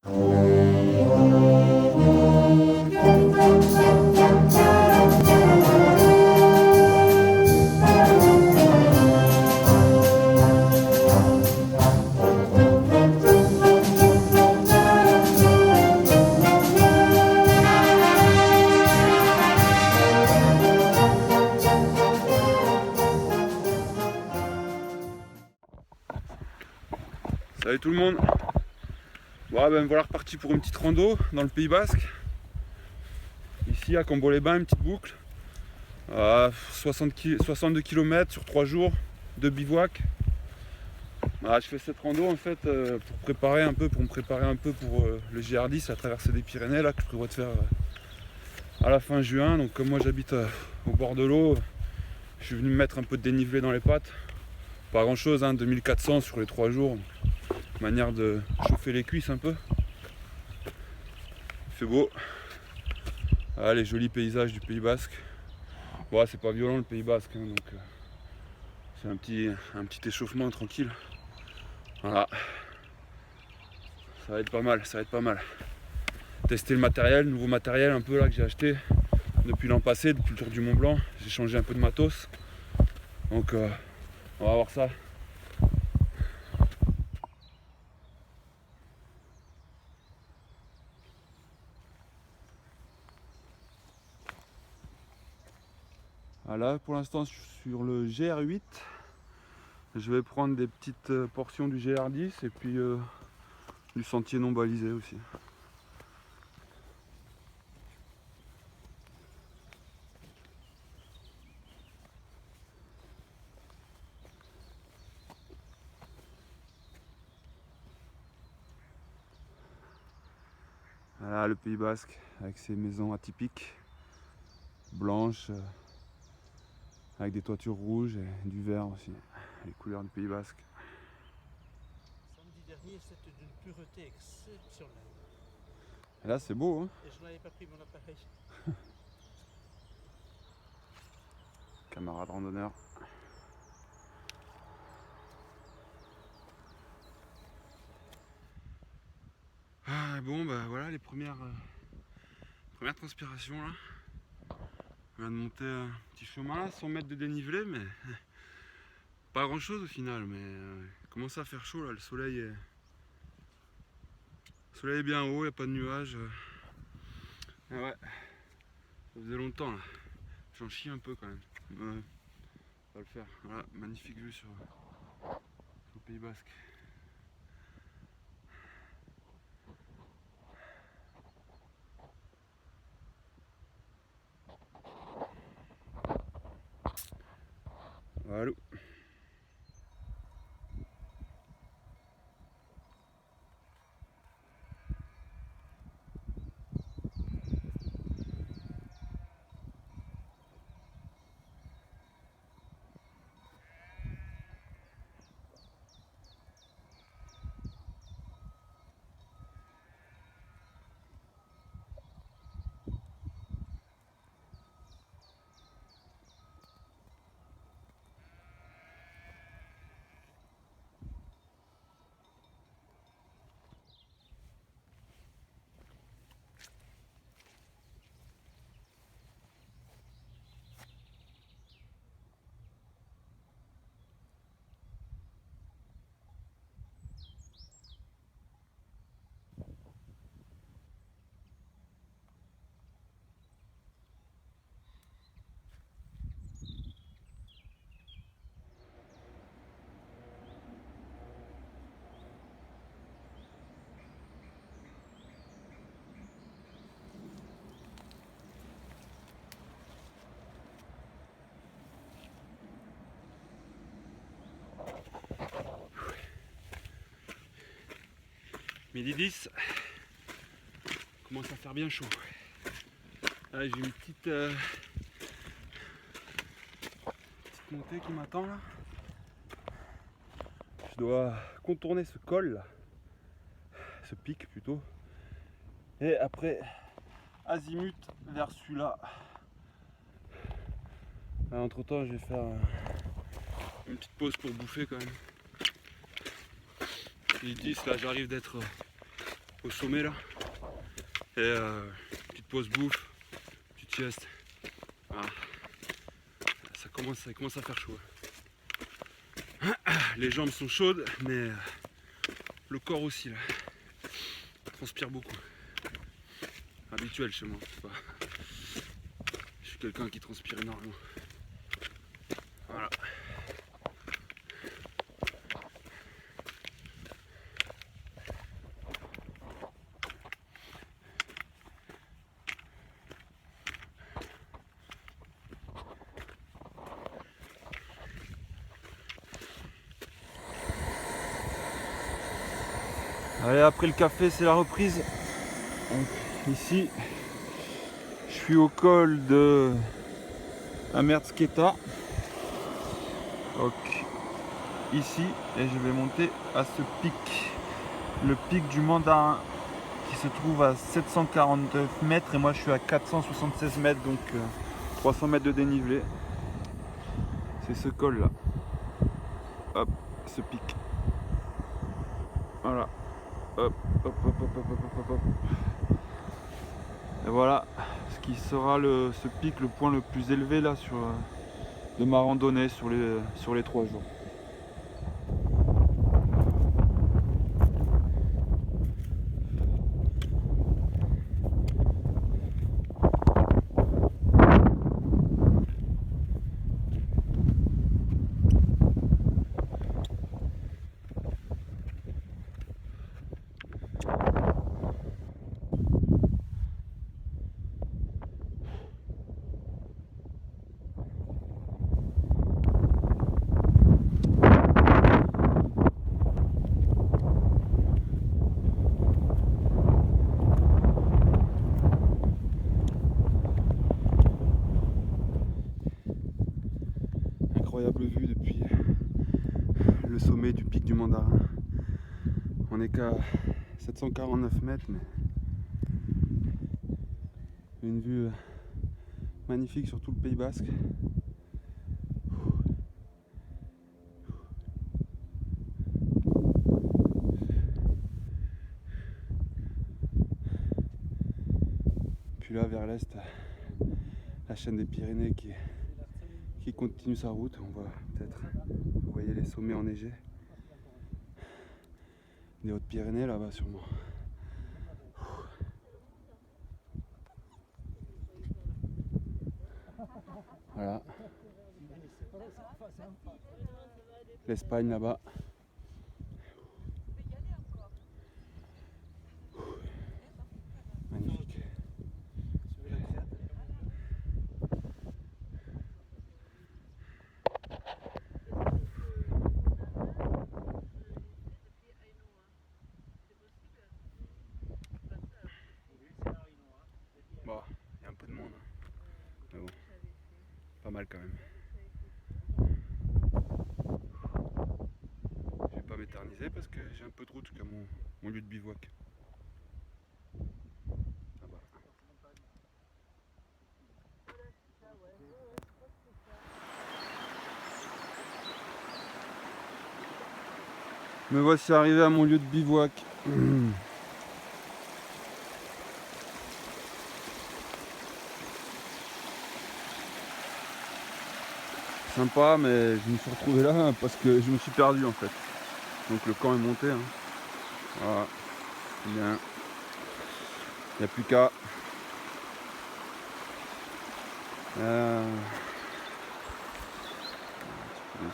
Salut tout le monde. Bon, ben voilà reparti pour une petite rando dans le Pays Basque. Ici à Cambo-les-Bains, une petite boucle. 62 km sur 3 jours de bivouac. Je fais cette rando en fait pour me préparer un peu pour le GR10, la traversée des Pyrénées là, que je prévois de faire à la fin juin. Donc comme moi j'habite au bord de l'eau, je suis venu me mettre un peu de dénivelé dans les pattes. Pas grand chose, 2400 sur les 3 jours. Manière de chauffer les cuisses un peu. Il fait beau. Les jolis paysages du Pays Basque. Bon, c'est pas violent le Pays Basque, donc c'est un petit échauffement tranquille. Voilà. Ça va être pas mal, Tester le matériel, nouveau matériel un peu là que j'ai acheté depuis l'an passé, depuis le Tour du Mont Blanc. J'ai changé un peu de matos. Donc on va voir ça. Là pour l'instant je suis sur le GR8. Je vais prendre des petites portions du GR10 et puis du sentier non balisé aussi. Voilà le Pays Basque avec ses maisons atypiques, blanches, avec des toitures rouges et du vert aussi, les couleurs du Pays Basque. Samedi dernier, c'était d'une pureté exceptionnelle. Et là c'est beau, hein. Et je n'avais pas pris mon appareil. Camarade randonneur. Bon bah voilà les premières transpirations là. On vient de monter un petit chemin là, 100 mètres de dénivelé, mais pas grand chose au final, mais il commence à faire chaud là, le soleil est bien haut, il n'y a pas de nuages. Ouais, ça faisait longtemps là, j'en chie un peu quand même. On va le faire, voilà, magnifique vue sur le Pays Basque. Voilà. Midi 10, commence à faire bien chaud. Là, j'ai une petite montée qui m'attend là. Je dois contourner ce col là, ce pic plutôt, et après azimut vers celui-là. Entre temps je vais faire une petite pause pour bouffer quand même. Midi 10 là, j'arrive d'être au sommet là. Et petite pause bouffe, petite sieste. Voilà. Ça commence à faire chaud. Les jambes sont chaudes, mais le corps aussi là. Transpire beaucoup. Habituel chez moi. Je suis quelqu'un qui transpire énormément. Voilà. Allez, après le café, c'est la reprise. Donc, ici, je suis au col de Amertsketa. Donc, ici, et je vais monter à ce pic, le pic du Mandarin, qui se trouve à 749 mètres et moi je suis à 476 mètres, donc 300 mètres de dénivelé. C'est ce col là. Hop, ce pic. Voilà. Hop, hop, hop, hop, hop, hop, hop, hop. Et voilà ce qui sera ce pic, le point le plus élevé là de ma randonnée sur les 3 jours. Incroyable vue depuis le sommet du pic du Mandarin. On n'est qu'à 749 mètres, mais une vue magnifique sur tout le Pays Basque. Puis là, vers l'est, la chaîne des Pyrénées qui continue sa route. On voit peut-être, vous voyez les sommets enneigés des Hautes-Pyrénées là-bas sûrement. Voilà. L'Espagne là-bas. Magnifique. Bon, il y a un peu de monde. Mais bon, pas mal quand même. Je vais pas m'éterniser parce que j'ai un peu de route jusqu'à mon lieu de bivouac. Là-bas. Me voici arrivé à mon lieu de bivouac. Sympa, mais je me suis retrouvé là parce que je me suis perdu en fait. Donc le camp est monté. Hein. Voilà. Bien. Il n'y a plus qu'à.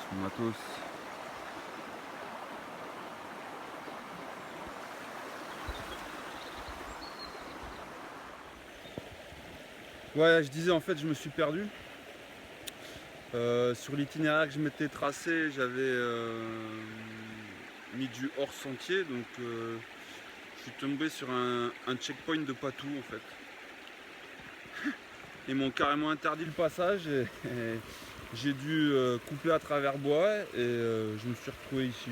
Son matos. Ouais, je disais en fait je me suis perdu. Sur l'itinéraire que je m'étais tracé, j'avais mis du hors sentier, donc je suis tombé sur un checkpoint de Patou en fait. Ils m'ont carrément interdit le passage et j'ai dû couper à travers bois et je me suis retrouvé ici.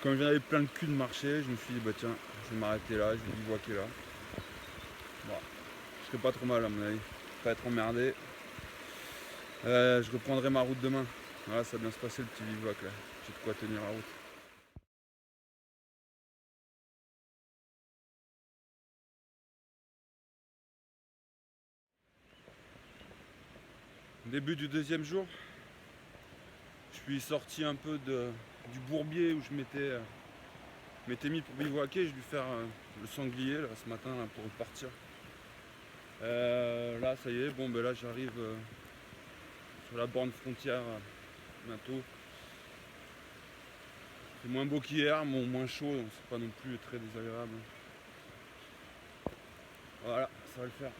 Comme j'en avais plein le cul de marcher, je me suis dit bah tiens, je vais m'arrêter là, je vais bivouaquer là. Bon, je serai pas trop mal à mon avis, pas être emmerdé. Je reprendrai ma route demain. Voilà, ça va bien se passer le petit bivouac là. J'ai de quoi tenir la route. début du deuxième jour, je suis sorti un peu du bourbier où je m'étais mis pour bivouaquer. J'ai dû faire le sanglier là, ce matin là, pour repartir. Là ça y est, bon ben là j'arrive sur la borne frontière bientôt. C'est moins beau qu'hier, moins chaud, donc c'est pas non plus très désagréable. Voilà, ça va le faire.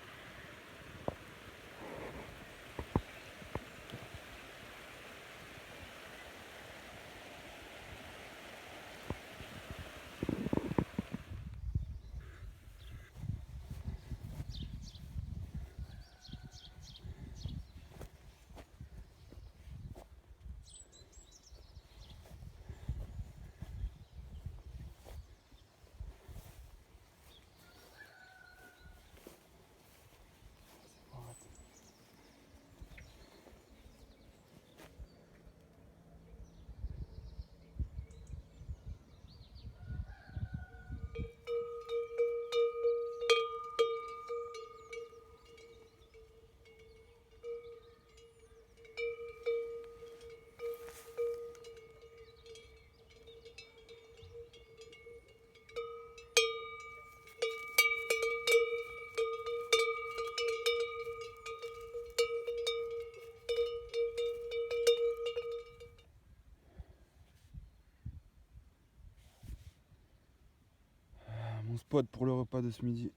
Mon spot pour le repas de ce midi.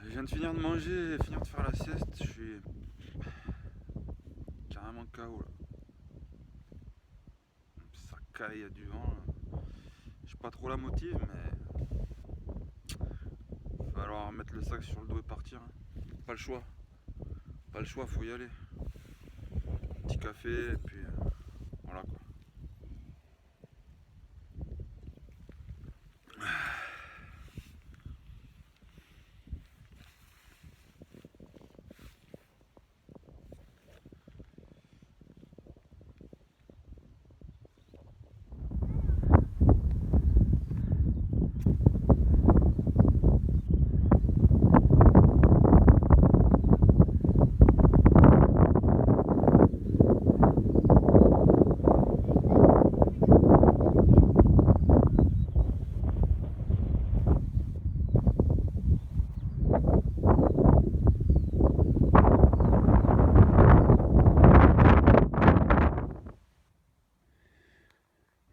Je viens de finir de manger et finir de faire la sieste, je suis carrément KO là. Ça caille, il y a du vent là. J'ai pas trop la motive mais il va falloir mettre le sac sur le dos et partir. Pas le choix. Pas le choix, faut y aller. Petit café et puis voilà quoi.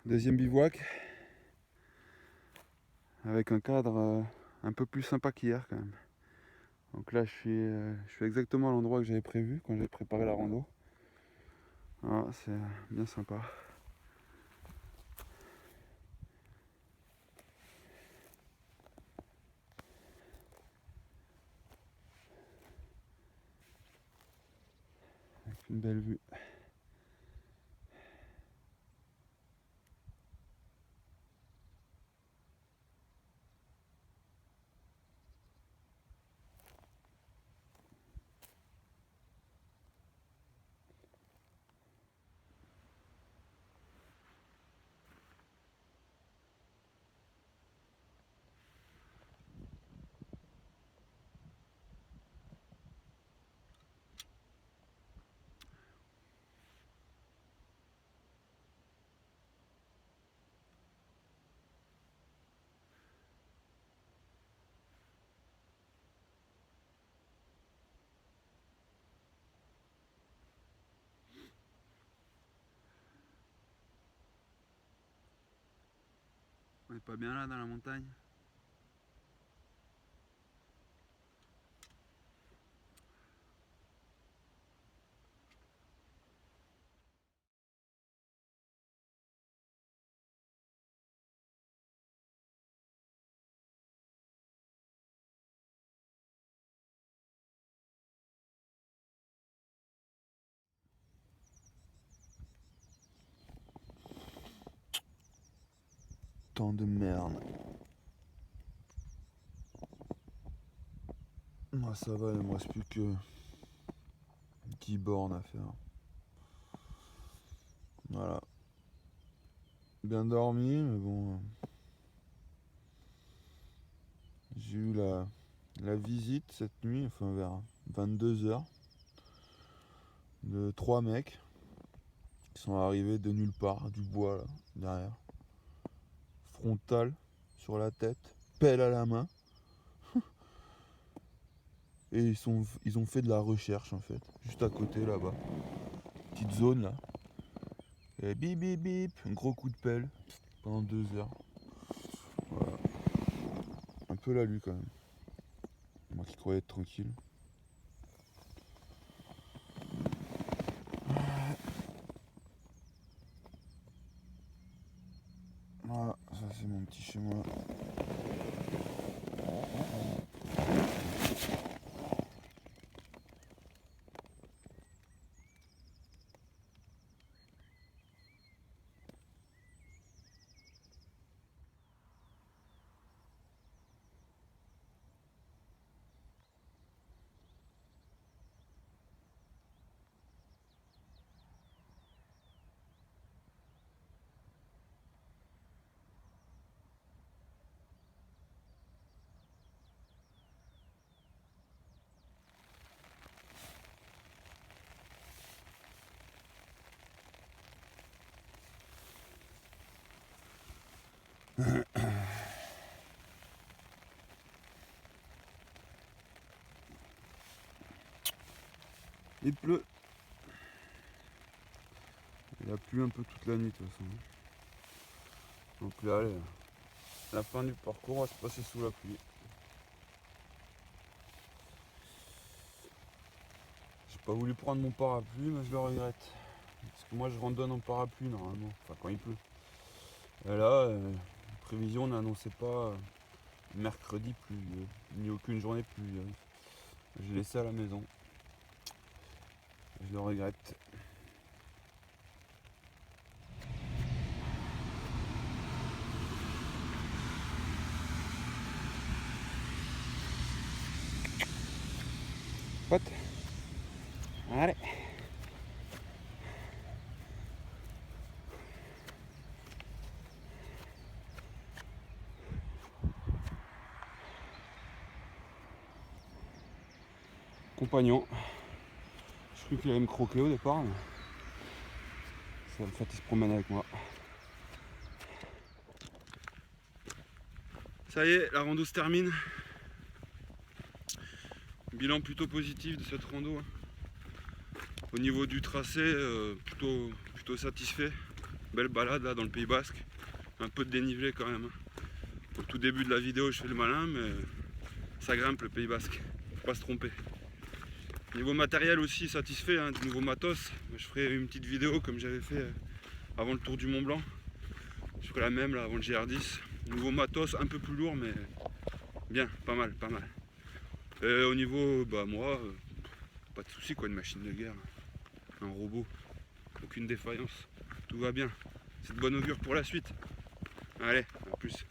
Deuxième bivouac avec un cadre un peu plus sympa qu'hier quand même. Donc là je suis exactement à l'endroit que j'avais prévu quand j'avais préparé la rando. Ah, c'est bien sympa. Avec une belle vue. On est pas bien là dans la montagne? temps de merde. Moi ça va, il me reste plus que 10 bornes à faire. Voilà. Bien dormi, mais bon. J'ai eu la visite cette nuit, enfin vers 22h, de 3 mecs qui sont arrivés de nulle part, du bois là, derrière. Frontal sur la tête, pelle à la main. Et ils ont fait de la recherche en fait, juste à côté là-bas. Petite zone là. Et bip bip bip, un gros coup de pelle pendant 2 heures. Voilà. Un peu la lue quand même. Moi qui croyais être tranquille. Voilà, ça c'est mon petit chez moi. Il pleut. Il a plu un peu toute la nuit de toute façon. Donc là, allez, la fin du parcours va se passer sous la pluie. J'ai pas voulu prendre mon parapluie, mais je le regrette. Parce que moi je randonne en parapluie normalement, enfin quand il pleut. Et là, prévision n'annonçait pas mercredi pluvieux, ni aucune journée pluvieuse. J'ai laissé à la maison. Je le regrette. Pote. Allez. Compagnon. Je croyais qu'il allait me croquer au départ, mais ça, en fait il se promène avec moi. Ça y est, la rando se termine. Bilan plutôt positif de cette rando. Au niveau du tracé, plutôt satisfait. Belle balade là dans le Pays Basque. Un peu de dénivelé quand même. Au tout début de la vidéo je fais le malin, mais ça grimpe le Pays Basque. Faut pas se tromper. Niveau matériel aussi satisfait, du nouveau matos. Je ferai une petite vidéo comme j'avais fait avant le tour du Mont Blanc. Je ferai la même là avant le GR10. Nouveau matos un peu plus lourd, mais bien, pas mal, pas mal. Et au niveau, moi, pas de soucis quoi, une machine de guerre. Un robot, aucune défaillance. Tout va bien. C'est de bon augure pour la suite. Allez, à plus.